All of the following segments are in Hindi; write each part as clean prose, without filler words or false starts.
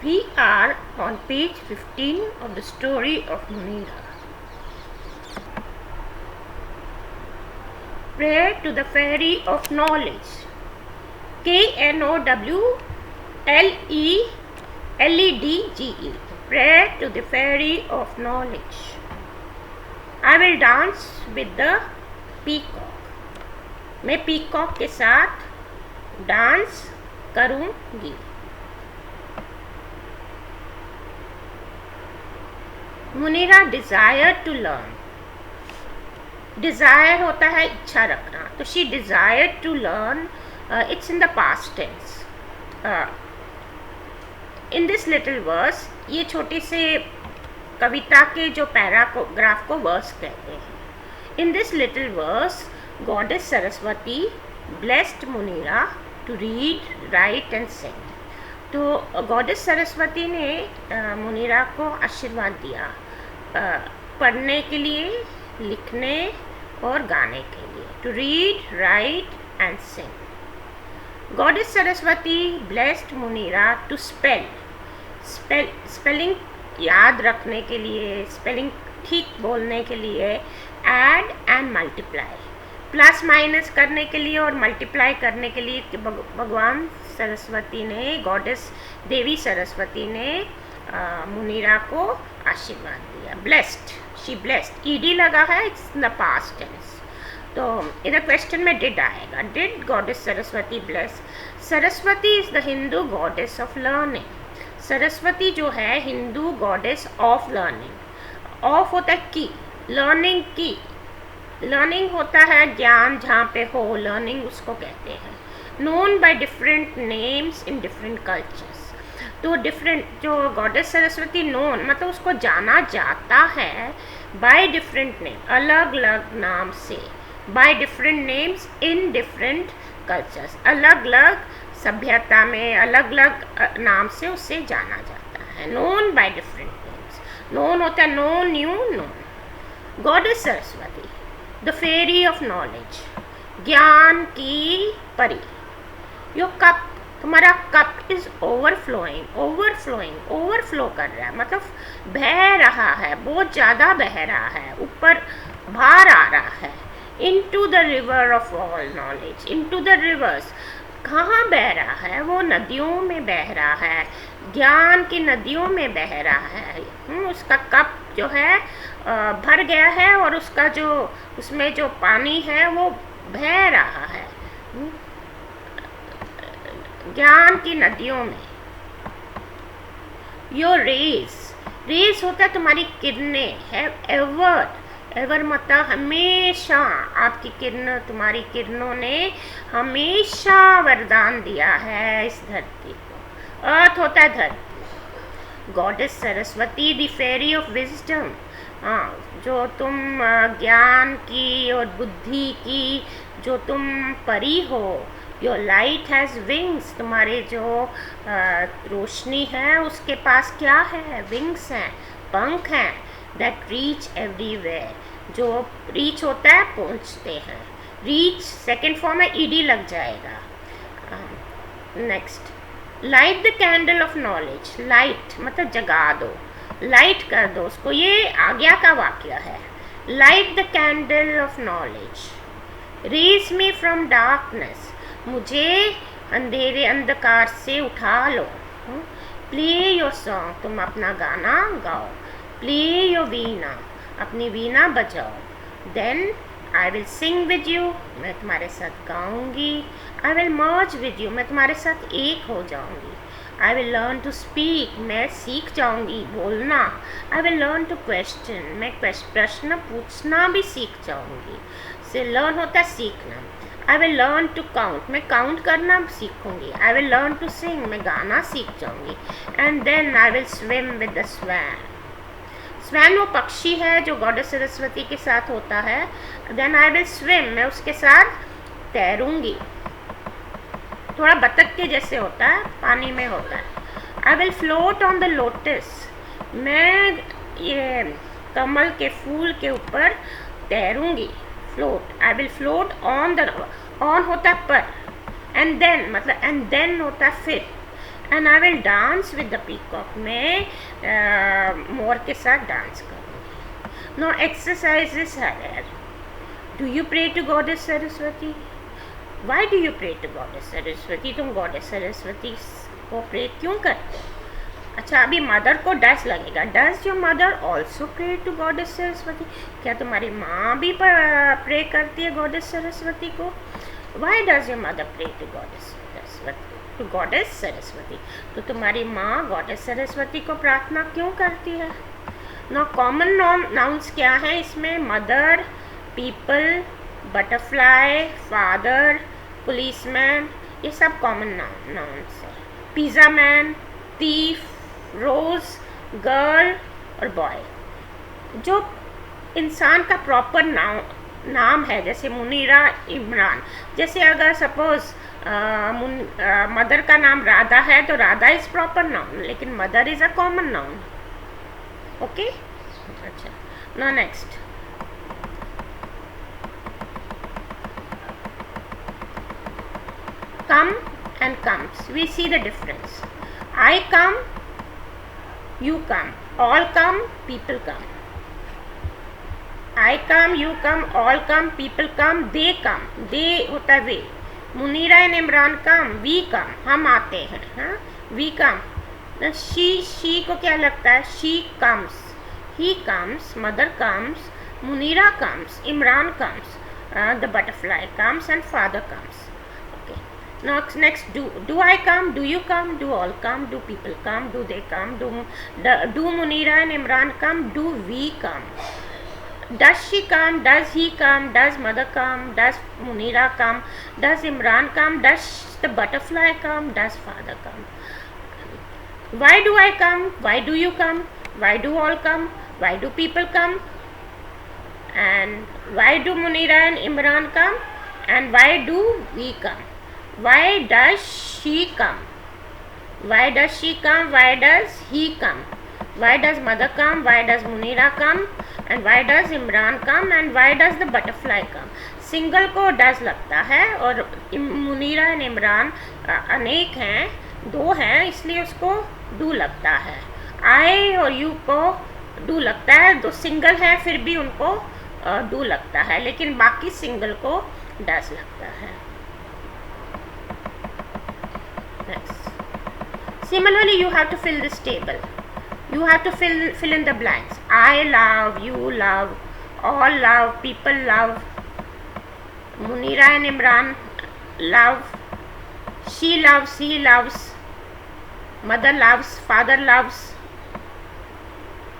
We are on page 15 of the story of Munira. Prayer to the Fairy of Knowledge. KNOWLELEDGE. Prayer to the Fairy of Knowledge. I will dance with the peacock. मैं पीकॉक के साथ डांस करूंगी. Munira desire to learn. Desire होता है इच्छा रखना, तो she desire to learn. It's in the past tense. In this little verse, ये छोटे से कविता के जो पैराग्राफ को वर्स कहते हैं. In this little verse, goddess Saraswati blessed Munira to read, write and sing. तो गॉडेस सरस्वती ने मुनीरा को आशीर्वाद दिया पढ़ने के लिए, लिखने और गाने के लिए. To read, write and sing. Goddess Saraswati blessed Munira to spelling याद रखने के लिए, स्पेलिंग ठीक बोलने के लिए, add and multiply, plus minus करने के लिए और मल्टीप्लाई करने के लिए. भगवान सरस्वती ने, गॉडेस देवी सरस्वती ने मुनीरा को आशीर्वाद दिया. ब्लेस्ड, शी ब्लेस्ड, ईडी लगा है, it's in the past tense. तो इधर क्वेश्चन में डिड आएगा. Did goddess Saraswati bless? Saraswati is the Hindu goddess of learning. Saraswati जो है Hindu goddess of learning. Of होता है की, लर्निंग की. लर्निंग होता है ज्ञान जहाँ पे हो, लर्निंग उसको कहते हैं. Known by different names in different cultures. तो डिफरेंट जो गॉडेस सरस्वती नोन मतलब उसको जाना जाता है बाय डिफरेंट नेम, अलग अलग नाम से. Bye different names in different cultures, अलग अलग सभ्यता में अलग अलग नाम से उसे जाना जाता है. Known by different names. Known होता है know, knew, known. Goddess Saraswati the fairy of knowledge, ज्ञान की परी. योर कप, तुम्हारा cup is overflowing. Overflowing, overflow कर रहा है मतलब बह रहा है, बहुत ज़्यादा बह रहा है, ऊपर बाहर आ रहा है. Into the river of all knowledge. Into the reverse, कहाँ बह रहा है? वो नदियों में बह रहा है, ज्ञान की नदियों में बह रहा है. उसका कप जो है भर गया है और उसका जो उसमें जो पानी है वो बह रहा है ज्ञान की नदियों में. योर रेज, रेज होता है तुम्हारी किरणें. है एवर, एवर मतलब हमेशा. आपकी किरण, तुम्हारी किरणों ने हमेशा वरदान दिया है इस धरती को. अर्थ होता है धरती. Goddess Saraswati the fairy of wisdom. हाँ, जो तुम ज्ञान की और बुद्धि की जो तुम परी हो. Your light has wings. तुम्हारे जो रोशनी है उसके पास क्या है? विंग्स हैं, पंख हैं. That reach everywhere. जो रीच होता है पहुंचते हैं. रीच सेकेंड फॉर्म में ईडी लग जाएगा. Next, light the candle of knowledge. Light मतलब जगा दो, लाइट कर दो उसको. ये आज्ञा का वाक्य है. Light the candle of knowledge. Raise me from darkness. मुझे अंधेरे अंधकार से उठा लो. Play your song. तुम अपना गाना गाओ. Play your veena. अपनी वीणा बजाओ. Then I will sing with you. मैं तुम्हारे साथ गाऊंगी. I will merge with you. मैं तुम्हारे साथ एक हो जाऊंगी. I will learn to speak. मैं सीख जाऊंगी बोलना. I will learn to question. मैं प्रश्न पूछना भी सीख जाऊंगी. से लर्न होता है सीखना. I will learn to count. मैं काउंट करना सीखूंगी. I will learn to sing. मैं गाना सीख जाऊंगी. And then I will swim with the swan. Swan वो पक्षी है जो गॉडेस सरस्वती के साथ होता है. Then I will swim. मैं उसके साथ तैरूंगी. थोड़ा बतख के जैसे होता है, पानी में होता है. I will float on the lotus. मैं ये कमल के फूल के ऊपर तैरूंगी. Float, I will float on the, on होता है पर, एंड देन मतलब एंड देन होता है फिर. And I will dance with the peacock, मैं मोर के साथ डांस करूँगी। नो एक्सरसाइजेस है। Do you pray to goddess Saraswati? Why do you pray to goddess Saraswati? तुम गॉडेस सरस्वती को प्रे क्यों करते? अच्छा, अभी मदर को डस लगेगा। Does your mother also pray to goddess Saraswati? क्या तुम्हारी माँ भी प्रे करती है गॉडेस सरस्वती को? Why does your mother pray to goddess Saraswati? To goddess Saraswati, तो तुम्हारी माँ गॉडेस सरस्वती को प्रार्थना क्यों करती है? नो कॉमन नाउन्स क्या है इसमें? Mother, people, butterfly, father, policeman, ये सब कॉमन नाउन्स है। पिज़्ज़ा मैन, थीफ, रोज, गर्ल और बॉय। जो इंसान का प्रॉपर नाम है, जैसे मुनीरा, इमरान, जैसे अगर सपोज मदर का नाम राधा है तो राधा इज प्रॉपर नाउन, लेकिन mother is a common noun. Okay, अच्छा, now next, come and comes, we see the difference. I come, you come, all come, people come. I come, you come, all come, people come, they come, they होता है वे। Munira and Imran come, we come, हम आते हैं, हाँ, वी कम। शी को क्या लगता है? She comes, he comes, mother comes, Munira comes, Imran comes, the butterfly comes and father comes. Next, do I come? Do you come? Do all come? Do people come? Do they come? Do Munira and Imran come? Do we come? Does she come? Does he come? Does mother come? Does Munira come? Does Imran come? Does the butterfly come? Does father come? Why do I come? Why do you come? Why do all come? Why do people come? And why do Munira and Imran come? And why do we come? Why does she come? Why does she come? Why does he come? Why does mother come? Why does Munira come? And why does Imran come? And why does the butterfly come? Single को डज लगता है और मुनीरा एंड इमरान अनेक हैं, दो हैं, इसलिए उसको डू लगता है। आई और यू को डू लगता है, दो सिंगल है फिर भी उनको डू लगता है, लेकिन बाकी सिंगल को डज लगता है। Similarly, you have to fill this table. You have to fill in the blanks. I love, you love, all love, people love, Munira and Imran love, she loves, he loves, mother loves, father loves,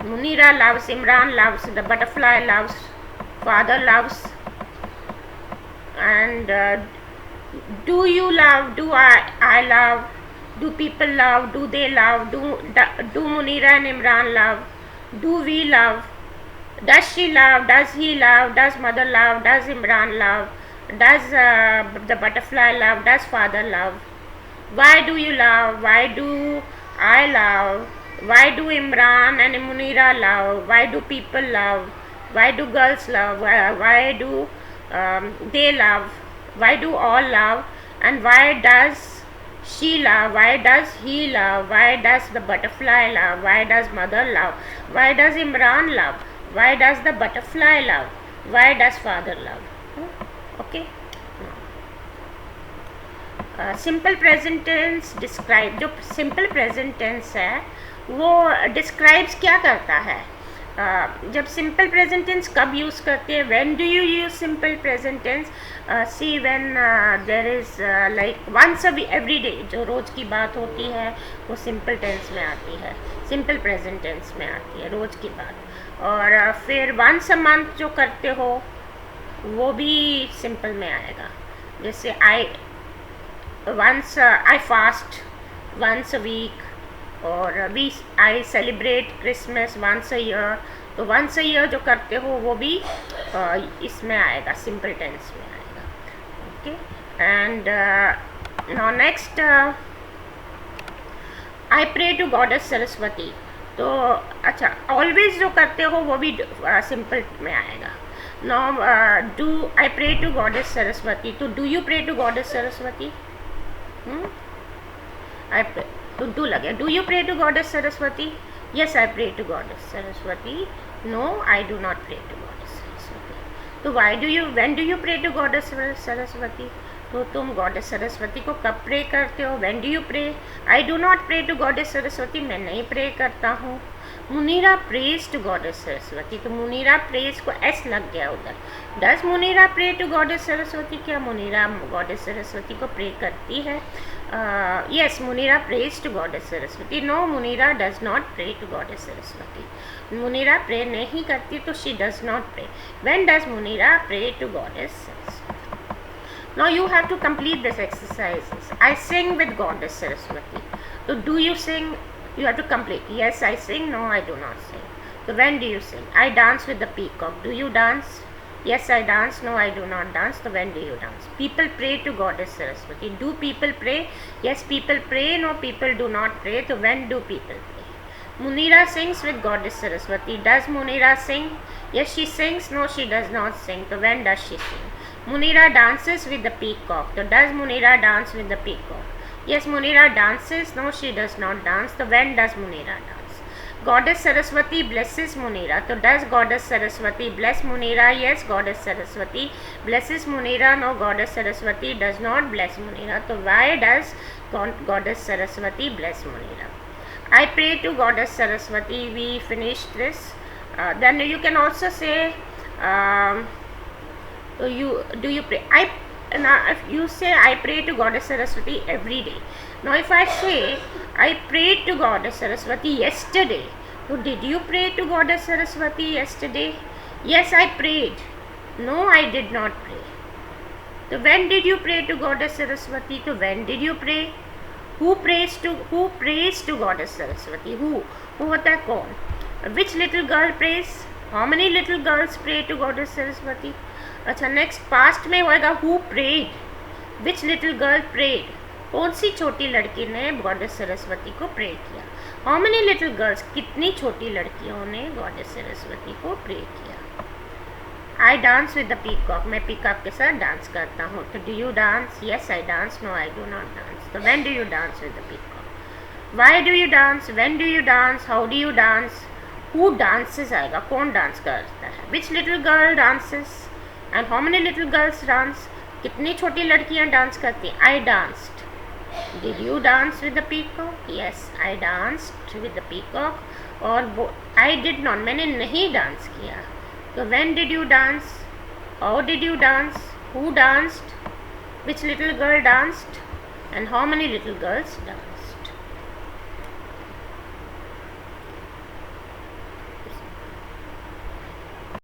Munira loves, Imran loves, the butterfly loves, father loves, and do you love? Do I love? Do people love? Do they love? Do Munira and Imran love? Do we love? Does she love? Does he love? Does mother love? Does Imran love? Does the butterfly love? Does father love? Why do you love? Why do I love? Why do Imran and Munira love? Why do people love? Why do girls love? Why do they love? Why do all love? And why does she love? Why does he love? Why does the butterfly love? Why does mother love? Why does Imran love? Why does the butterfly love? Why does father love? Okay. Simple present tense describe, जो सिंपल प्रेजेंट टेंस है वो डिस्क्राइब्स क्या करता है? जब सिंपल प्रेजेंट टेंस कब यूज़ करते हैं? When do you use simple present tense? See when there is like once every day, जो रोज़ की बात होती है वो सिंपल टेंस में आती है, सिंपल प्रेजेंट टेंस में आती है, रोज़ की बात। और फिर वंस अ मंथ जो करते हो वो भी सिंपल में आएगा, जैसे I fast once a week, और I celebrate Christmas once a year, तो once a year जो करते हो वो भी इसमें आएगा, सिंपल टेंस में आएगा। Okay, and now next, I pray to goddess Saraswati, तो अच्छा ऑलवेज जो करते हो वो भी सिंपल में आएगा। Now do I pray to goddess Saraswati, तो do you pray to goddess Saraswati? Do लगे. Do you pray to goddess Saraswati? Yes I pray to goddess Saraswati. No I do not pray to goddess Saraswati. तो why do you, when do you pray to goddess Saraswati? तो तुम गॉडेस सरस्वती को कब प्रे करते हो? When do you pray? I do not pray to goddess Saraswati. मैं नहीं प्रे करता हूँ. Munira prays to goddess Saraswati. तो मुनीरा प्रेज को एस लग गया उधर. Does Munira pray to goddess Saraswati? क्या मुनीरा गॉडेस सरस्वती को प्रे करती है? Yes Munira prays to goddess Saraswati. No Munira does not pray to goddess Saraswati. Munira pray नहीं करती तो she does not pray. When does Munira pray to goddess Saraswati? Now you have to complete this exercises. I sing with Goddess Saraswati. So do you sing? You have to complete. Yes, I sing. No, I do not sing. So when do you sing? I dance with the peacock. Do you dance? Yes, I dance. No, I do not dance. So when do you dance? People pray to Goddess Saraswati. Do people pray? Yes, people pray. No, people do not pray. So when do people pray? Munira sings with Goddess Saraswati. Does Munira sing? Yes, she sings. No, she does not sing. So when does she sing? Munira dances with the peacock. So does Munira dance with the peacock? Yes, Munira dances. No, she does not dance. So when does Munira dance? Goddess Saraswati blesses Munira. So does Goddess Saraswati bless Munira? Yes, Goddess Saraswati blesses Munira. No, Goddess Saraswati does not bless Munira. So why does Goddess Saraswati bless Munira? I pray to Goddess Saraswati. We finished this. Then you can also say do you pray? Now if you say I pray to Goddess Saraswati every day. Now if I say I prayed to Goddess Saraswati yesterday, so did you pray to Goddess Saraswati yesterday? Yes, I prayed. No, I did not pray. So when did you pray to Goddess Saraswati? So when did you pray? Who prays to Goddess Saraswati? Who होता है कौन? Which little girl prays? How many little girls pray to Goddess Saraswati? अच्छा नेक्स्ट पास्ट में होएगा who prayed. Which little girl prayed? कौन सी छोटी लड़की ने गॉडेस सरस्वती को प्रे किया? How many little girls? कितनी छोटी लड़कियों ने गॉडेस सरस्वती को प्रे किया? I dance with the peacock. मैं पीकॉक के साथ डांस करता हूँ. तो do you dance? Yes I dance. No I do not dance. तो when do you dance with the peacock? Why do you dance? When do you dance? How do you dance? Who dances आएगा. कौन डांस करता है? Which little girl dances? And how many little girls dance? कितनी छोटी लड़कियां डांस करती हैं? I danced. Did you dance with the peacock? Yes I danced with the peacock. और आई डिड नॉट, मैंने नहीं डांस किया. तो when did you dance? How did you dance? Who danced? Which little girl danced? And how many little girls dance?